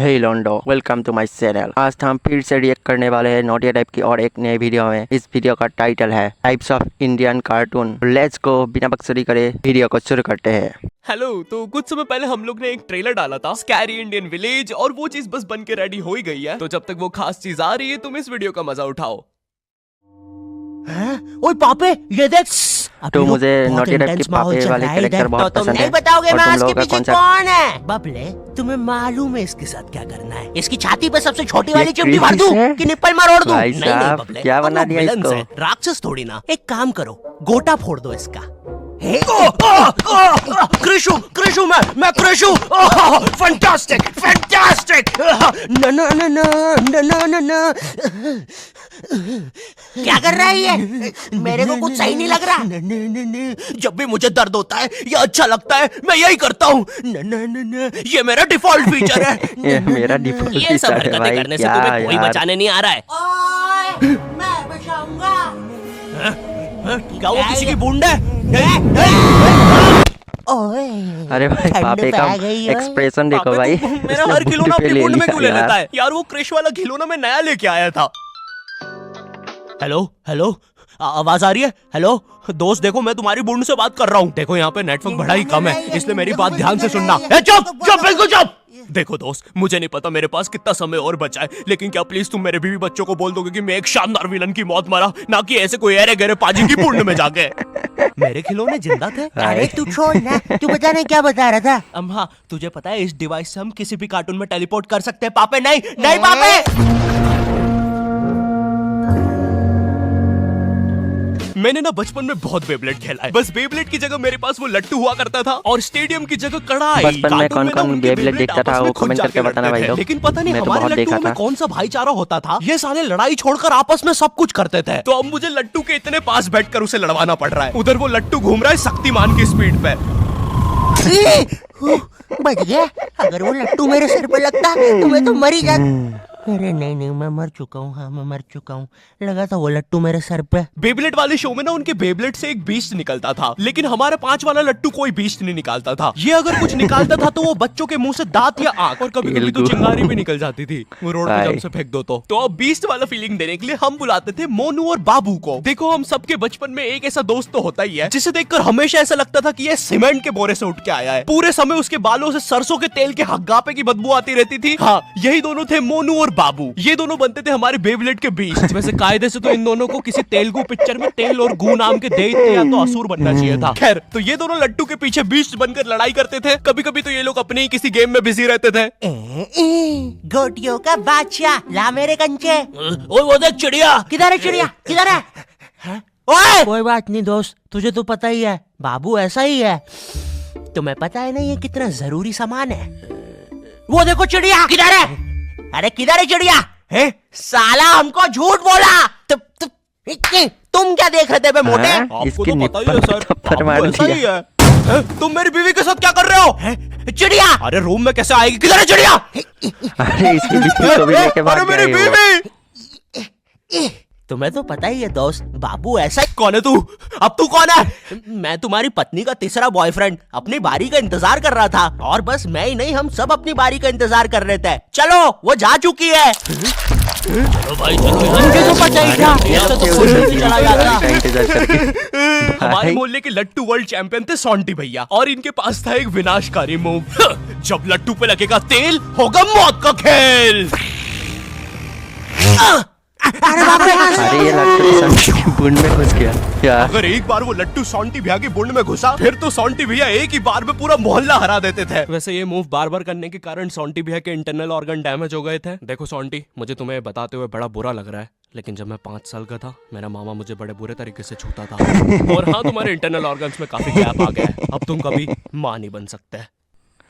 हे लोंडो, welcome to my channel. आज हम फिर से रिएक्ट करने वाले हैं नोटिया टाइप की और एक नए वीडियो में। इस वीडियो का टाइटल है types of Indian cartoon. Let's go, बिना बकचोदी करे वीडियो को शुरू करते हैं। हेलो। तो कुछ समय पहले हम लोग ने एक ट्रेलर डाला था स्कैरी इंडियन विलेज, और वो चीज बस बन के रेडी हो ही गई है। तो जब तक वो खास चीज आ रही है, तुम इस वीडियो का मजा उठाओ। ओए पापे, ये देख। तो मुझे नोटिया टाइप की पापे वाले कैरेक्टर बहुत पसंद है। नहीं बताओगे और मैं तुम आज के लोगों का पीछे कौन सा कौन है? बबले, तुम्हें मालूम है इसके साथ क्या करना है? इसकी छाती पे सबसे छोटी वाली ये चिमटी भर दूं क्रिस है? कि निप्पल मार ओढ़ दूं? भाई नहीं साहब, बबले, क्या हम बना लोग दिया villains इसको? हैं, राक्षस थोड़ी ना। एक काम करो, गोटा फोड़ दो इसका। कृषु कृषु मैं कृषु। Fantastic fantastic. ना ना ना ना ना ना ना ना। क्या कर रहा है ये? मेरे को कुछ सही नहीं लग रहा। जब भी मुझे दर्द होता है या अच्छा लगता है, मैं यही करता हूँ। ये मेरा डिफॉल्ट फीचर है। ये मेरा डिफॉल्ट ये सब फीचर है हरकतें भाई। करने से क्या तुम्हें कोई यार? बचाने नहीं आ रहा है। ओए, मैं बचाऊंगा। क्या वो किसी की बूंद है? ओए, अरे भाई, ठंड पापे का पै गई है। एक्सप्रेशन देखो पापे, भाई। तू मेरा उसने हर खिलौना बुक पे अपनी मुंड में क्यों ले लिया लेता है यार? वो क्रिश वाला खिलौना मैं नया लेके आया था। हेलो हेलो, आवाज आ रही है? हेलो दोस्त, देखो मैं तुम्हारी बूंद से बात कर रहा हूँ। देखो यहाँ पे नेटवर्क बड़ा ही कम है, इसलिए मेरी बात ध्यान से सुनना। चुप चुप, बिल्कुल चुप। देखो दोस्त, मुझे नहीं पता मेरे पास कितना समय और बचा है, लेकिन क्या प्लीज तुम मेरे बीवी बच्चों को बोल दोगे कि मैं एक शानदार विलन की मौत मरा, ना कि ऐसे कोई अरे गहरे पाजी की बूंद में जाके। मेरे खिलौने जिंदा थे। अरे तू छोड़ ना, तू बता नहीं क्या बता रहा था? हाँ, तुझे पता है इस डिवाइस से हम किसी भी कार्टून में टेलीपोर्ट कर सकते हैं। पापे नहीं नहीं पापे। मैंने ना बचपन में बहुत बेब्लेड खेला है। बस बेब्लेड की जगह मेरे पास वो लट्टू हुआ करता था, और स्टेडियम की जगह कढ़ाई। बचपन में कार्टून कौन-कौन ना उनके बेब्लेड देखता था, आपस में वो खुद कमेंट जाके करके बताना लड़ते भाई थे। लोग। लेकिन पता नहीं मैं तो हमारे बहुत लट्टू देखा में था। कौन सा भाईचारा होता था, ये साले लड़ाई छोड़कर आपस में सब कुछ करते थे। तो अब मुझे लट्टू के इतने पास बैठकर उसे लड़वाना पड़ रहा है। उधर वो लट्टू घूम रहा है शक्तिमान की स्पीड पे। बच गया। अगर वो लट्टू मेरे सिर पे लगता तो मैं तो मर ही जाता। अरे नहीं नहीं, मैं मर चुका हूँ। हाँ, मैं मर चुका हूँ। लगा था वो लट्टू मेरे सर पे। बेब्लेड वाले शो में ना उनके बेब्लेड से एक बीस्ट निकलता था, लेकिन हमारा 5 वाला लट्टू कोई बीस्ट नहीं निकालता था। ये अगर कुछ निकालता था तो वो बच्चों के मुंह से दांत या आंख, और कभी कभी तो चिंगारी भी निकल जाती थी। वो रोड पे जब से फेंक दो तो अब बीस्ट वाला फीलिंग देने के लिए हम बुलाते थे मोनू और बाबू को। देखो, हम सबके बचपन में एक ऐसा दोस्त तो होता ही है जिसे देखकर हमेशा ऐसा लगता था कि ये सीमेंट के बोरे से उठ के आया है। पूरे समय उसके बालों से सरसों के तेल के हग्गापे की बदबू आती रहती थी। हाँ, यही दोनों थे मोनू और बाबू। ये दोनों बनते थे हमारे बेब्लेड के बीस्ट। वैसे कायदे से तो इन दोनों को किसी तेलुगु पिक्चर में तेल और गू नाम के दैत्य या तो असुर बनना चाहिए था। खैर, तो ये दोनों लट्टू के पीछे बीस्ट बनकर लड़ाई करते थे। कभी कभी तो ये लोग अपने ही किसी गेम में बिजी रहते थे। गोटियों का बादशाह, ला मेरे कंचे। ओए वो देख चिड़िया। किधर है चिड़िया? किधर है? ओए, कोई बात नहीं दोस्त, तुझे तो पता ही है, बाबू ऐसा ही है। तुम्हें पता है ना ये कितना जरूरी सामान है? वो देखो चिड़िया। किधर है? अरे किधर है चिड़िया? साला हमको झूठ बोला। तुम क्या देख रहे थे बे मोटे? आपको इसकी तो पता ही है सर, थप्पड़ मार आपको ऐसा ही दिया। है। तुम मेरी बीवी के साथ क्या कर रहे हो? चिड़िया। अरे रूम में कैसे आएगी? किधर है चिड़िया? अरे इसकी बीवी को भी लेके भाग अरे गया मेरी ये वो। बीवी। तुम्हें तो पता ही है दोस्त, बाबू ऐसा ही। कौन है तू? अब तू कौन है? मैं तुम्हारी पत्नी का तीसरा बॉयफ्रेंड, अपनी बारी का इंतजार कर रहा था। और बस मैं ही नहीं, हम सब अपनी बारी का इंतजार कर रहे थे। चलो, वो जा चुकी है। चलो भाई चलो, मुझे तो पता ही था, ऐसे तो कुछ नहीं चला जाता। इंतजार करके हमारे भाई, मोहल्ले के लट्टू वर्ल्ड चैंपियन थे सॉन्टी भैया, और इनके पास था एक विनाशकारी मूव। जब लट्टू पे लगेगा तेल, होगा मौत का खेल। अरे बाप रे। अरे ये लट्टू सॉन्टी की बूंद में घुस गया यार। अगर एक बार वो लट्टू सॉन्टी भैया की बूंद में घुसा, फिर तो सॉन्टी भैया एक ही बार में पूरा मोहल्ला हरा देते थे। वैसे ये मूव बार बार करने के कारण सॉन्टी भैया के इंटरनल ऑर्गन डैमेज हो गए थे। देखो सॉन्टी, मुझे तुम्हें बताते हुए बड़ा बुरा लग रहा है, लेकिन जब मैं 5 साल का था, मेरा मामा मुझे बड़े बुरे तरीके से छूता था। और हाँ, तुम्हारे इंटरनल ऑर्गन्स में काफी गैप आ गया है। अब तुम कभी माँ नहीं बन सकते।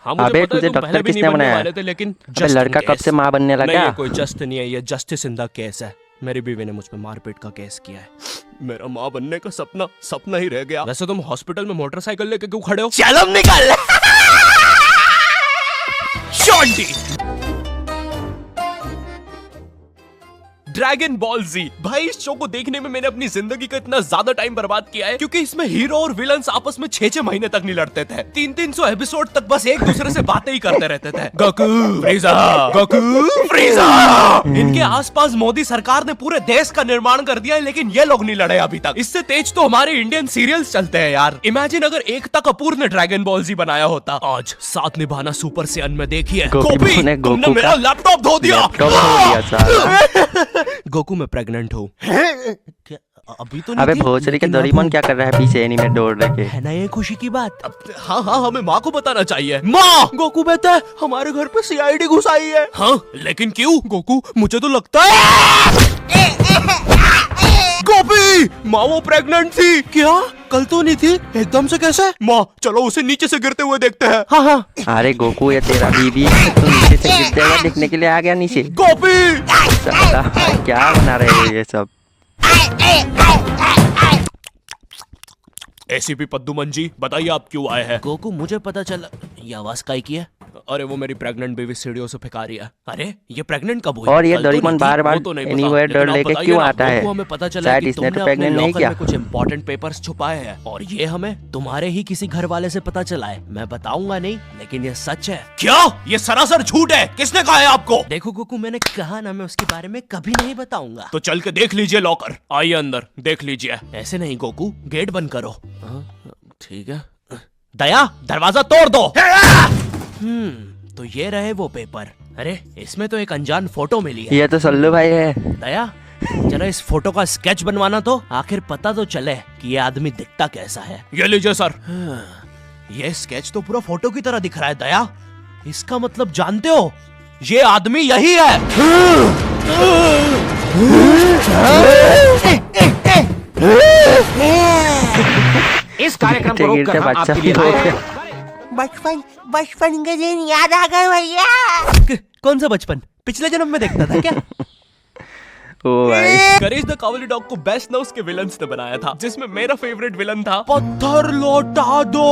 हाँ, मुझे अबे पता है तुझे तुम पहले डॉक्टर भी नहीं किसने बनने बनाया? वाले थे, लेकिन अबे लड़का कब से माँ बनने लगा? नहीं, ये कोई जस्ट नहीं है, ये जस्टिस इन द केस है। मेरी बीवी ने मुझ पे मारपीट का केस किया है। मेरा माँ बनने का सपना ही रह गया। वैसे तुम हॉस्पिटल में मोटरसाइकिल लेके क्यों खड़े हो? चलम निकाल। शॉन्टी ड्रैगन बॉल जी। भाई इस शो को देखने में मैंने अपनी जिंदगी का इतना ज्यादा टाइम बर्बाद किया है, क्योंकि इसमें हीरो और विलन्स आपस में 6-6 महीने तक नहीं लड़ते थे। 300 एपिसोड तक बस एक दूसरे से बातें ही करते रहते थे। Goku फ्रीजा, Goku फ्रीजा। इनके आसपास मोदी सरकार ने पूरे देश का निर्माण कर दिया है, लेकिन ये लोग नहीं लड़े अभी तक। इससे तेज तो हमारे इंडियन सीरियल्स चलते हैं यार। इमेजिन अगर एकता कपूर ने ड्रैगन बॉल जी बनाया होता। आज साथ निभाना सुपर सेयन में देखिए। गोपी तुमने मेरा लैपटॉप धो दिया। गोकू मैं प्रेग्नेंट हूँ। अभी तो अबे भोसड़ी के डोरेमोन क्या कर रहा है पीछे एनीमे दौड़ रखे? है ना ये खुशी की बात। हाँ हाँ, हमें माँ को बताना चाहिए। माँ, गोकू बेटा हमारे घर पे सीआईडी घुस आई है। हाँ लेकिन क्यों? गोकू मुझे तो लगता है गोपी माँ वो प्रेग्नेंट थी। क्या? कल तो नहीं थी, एकदम से कैसे? माँ चलो उसे नीचे से गिरते हुए देखते हैं। हाँ हाँ। अरे गोकू ये तेरा बीबी तू नीचे से गिर जाएगा देखने के लिए आ गया नीचे। गोपी क्या बना रहे हो ये सब? एसीपी पद्दुमन जी बताइए आप क्यों आए हैं? गोकू मुझे पता चला। ये आवाज काई की है? अरे वो मेरी प्रेग्नेंट बेबी सीढ़ियों से फेंका रही है। अरे ये प्रेग्नेंट कब हुई? और ये कल तो डोरेमोन नहीं थी, बार बार वो तो नहीं पता। एनीवेयर लेकिन डर आप लेके बताइए क्यों ना, आता है? गोकू हमें पता चला शायद कि इसने तुमने तो अपने प्रेग्नेंट नहीं लॉकर किया। में कुछ इंपॉर्टेंट पेपर्स छुपाए हैं, और ये हमें तुम्हारे ही किसी घर वाले से पता चला है। मैं बताऊंगा नहीं, लेकिन ये सच है। क्या? ये सरासर झूठ है। किसने कहा है आपको? देखो गोकू मैंने कहा ना, मैं उसके बारे में कभी नहीं बताऊंगा। तो चल के देख लीजिए लॉकर। आइए अंदर देख लीजिए। ऐसे नहीं गोकू, गेट बंद करो। ठीक है। दया दरवाजा तोड़ दो। तो ये रहे वो पेपर। अरे इसमें तो एक अनजान फोटो मिली है। ये तो सल्लू भाई है। दया जरा इस फोटो का स्केच बनवाना, तो आखिर पता तो चले कि ये आदमी दिखता कैसा है। ये लीजिए सर। ये स्केच तो पूरा फोटो की तरह दिख रहा है। दया इसका मतलब जानते हो, ये आदमी यही है। इस कार्यक्रम को रोककर हम बच्चा आपके लिए भी हो आए हैं। गया। बचपन के दिन याद आ गए भैया। कौन सा बचपन? पिछले जन्म में देखता था क्या? ओ भाई करेज द कावली डॉग को बेस्ट नाउस के विलन्स ने बनाया था, जिसमें मेरा फेवरेट विलन था पत्थर लौटा दो।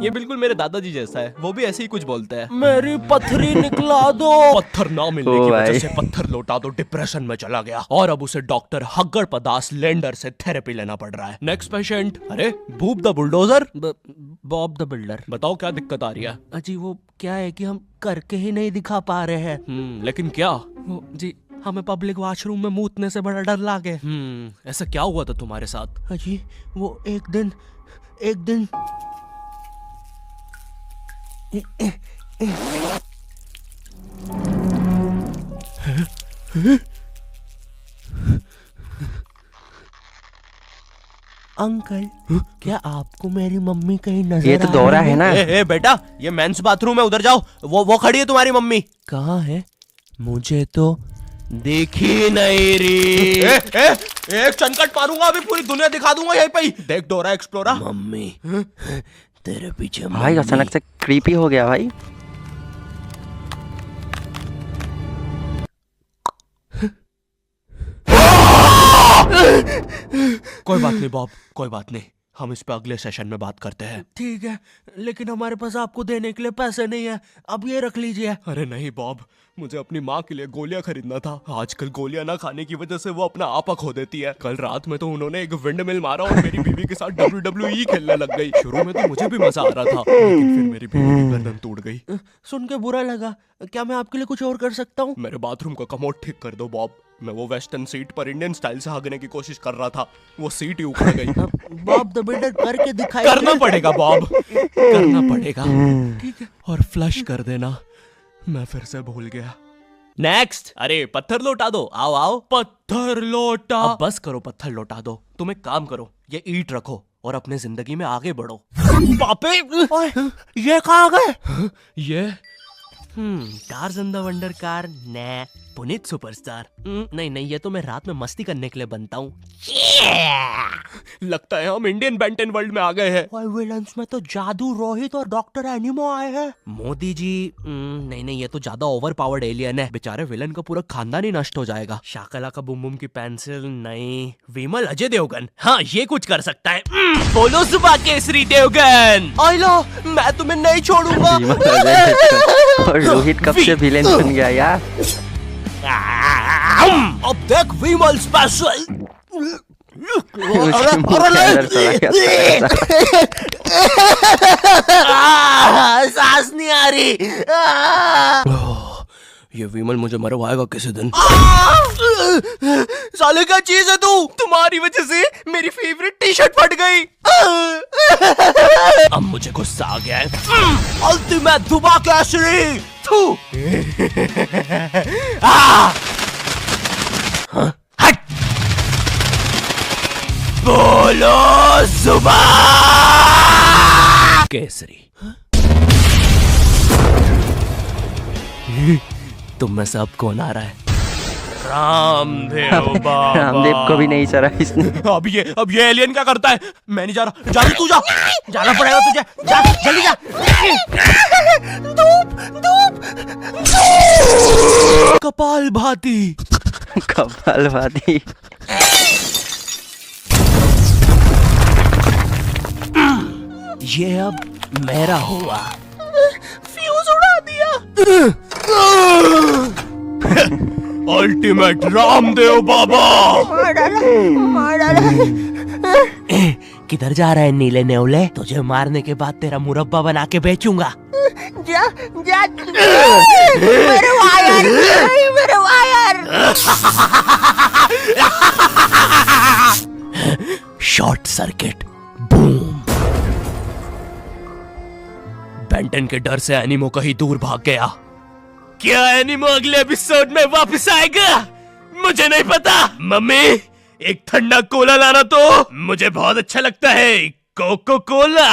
ये बिल्कुल मेरे दादाजी जैसा है, वो भी ऐसे ही कुछ बोलते हैं। मेरी पत्थरी निकला दो। पत्थर ना मिलने ओ की भाई। वजह से पत्थर लौटा दो डिप्रेशन में चला गया, और अब उसे डॉक्टर हग्गड़ पदास लेंडर से थेरेपी लेना पड़ रहा है। Next patient. अरे भूप the bulldozer. Bob the builder. बताओ क्या दिक्कत आ रही है? अजी वो क्या है कि हम करके ही नहीं दिखा पा रहे हैं। लेकिन क्या? वो जी हमें पब्लिक वॉशरूम में मूतने से बड़ा डर लागे। ऐसा क्या हुआ था तुम्हारे साथ? अजी वो एक दिन अंकल क्या आपको मेरी मम्मी कहीं नजर ये तो आ दौरा रही है ना। ए बेटा, ये मेंस बाथरूम है, उधर जाओ। वो खड़ी है तुम्हारी मम्मी। कहाँ है? मुझे तो देखी नहीं रही। एक चनकट मारूंगा, अभी पूरी दुनिया दिखा दूंगा यहीं पे ही। देख डोरा एक्सप्लोरा। मम्मी तेरे पीछे भाई मम्मी। अचानक से क्रीपी हो गया भाई। कोई बात नहीं बॉब, कोई बात नहीं, हम इस पे अगले सेशन में बात करते हैं। ठीक है, लेकिन हमारे पास आपको देने के लिए पैसे नहीं है, अब ये रख लीजिए। अरे नहीं बॉब, मुझे अपनी माँ के लिए गोलियां खरीदना था। आजकल गोलियां ना खाने की वजह से वो अपना आपा खो देती है। कल रात में तो उन्होंने एक विंड मिल मारा और मेरी बीवी के साथ WWE खेलने लग गई। शुरू में तो मुझे भी मजा आ रहा था, लेकिन फिर मेरी बीवी की गर्दन टूट गई। सुन के बुरा लगा। क्या मैं आपके लिए कुछ और कर सकता हूँ? मेरे बाथरूम का कमोड ठीक कर दो बॉब। मैं वो वेस्टर्न सीट पर इंडियन स्टाइल से भागने की कोशिश कर रहा था, वो सीट ही उखड़ गई। बॉब द बिल्डर करके दिखाई। करना पड़ेगा बॉब, करना पड़ेगा। ठीक है। और फ्लश कर देना, मैं फिर से भूल गया। नेक्स्ट। अरे पत्थर लौटा दो। आओ आओ। पत्थर लौटा। अब बस करो, पत्थर लौटा दो। तुम एक काम करो, ये ईंट रखो और अपने जिंदगी में आगे बढ़ो। पापे ओए, ये कहाँ गए? ये टार्ज़न द वंडर कार ने पुनीत सुपरस्टार। नहीं नहीं, ये तो मैं रात में मस्ती करने के लिए बनता हूँ। लगता है हम इंडियन बेंटन वर्ल्ड में आ गए हैं। और विलन्स में तो जादू रोहित और डॉक्टर एनिमो आए हैं। मोदी जी नहीं नहीं, ये तो ज्यादा ओवर पावर्ड एलियन है। बेचारे विलन का पूरा खानदान ही नष्ट हो जाएगा। शाकला का बुम बुम की पेंसिल नहीं। विमल अजय देवगन, हाँ ये कुछ कर सकता है। बोलो सुबह केसरी देवगन। आइलो, मैं तुम्हें नहीं छोड़ूंगा। और रोहित कब से विलेन बन गया यार? अब देख विमल स्पेशल। उसके मुंह के अंदर चला गया। सांस नहीं आ रही। ये विमल मुझे मरवाएगा किसी दिन। साले क्या चीज है तू? तुम्हारी वजह से मेरी फेवरेट टी शर्ट फट गई। अब मुझे गुस्सा आ गया है। अल्टीमेट धुबा केसरी। थू। हट। बोलो जुबा केसरी। तुम में से अब कौन आ रहा है? रामदेव बाबा। रामदेव को भी नहीं चढ़ा इसने। अब ये एलियन क्या करता है? मैं नहीं जा रहा। जा तू जा। जाना पड़ेगा तुझे। जा जल्दी जा। कपाल भाती। कपालभाती। ये अब मेरा हुआ। फ्यूज उड़ा दिया। अल्टीमेट रामदेव बाबा। किधर जा रहा है नीले नेवले? तुझे मारने के बाद तेरा मुरब्बा बना के बेचूंगा। जा जा। मेरे वायर, मेरे वायर। Short circuit. बूम। बेंटन के डर से एनिमो कहीं दूर भाग गया। क्या एनिमो अगले एपिसोड में वापस आएगा? मुझे नहीं पता। मम्मी एक ठंडा कोला लाना तो। मुझे बहुत अच्छा लगता है कोको कोला।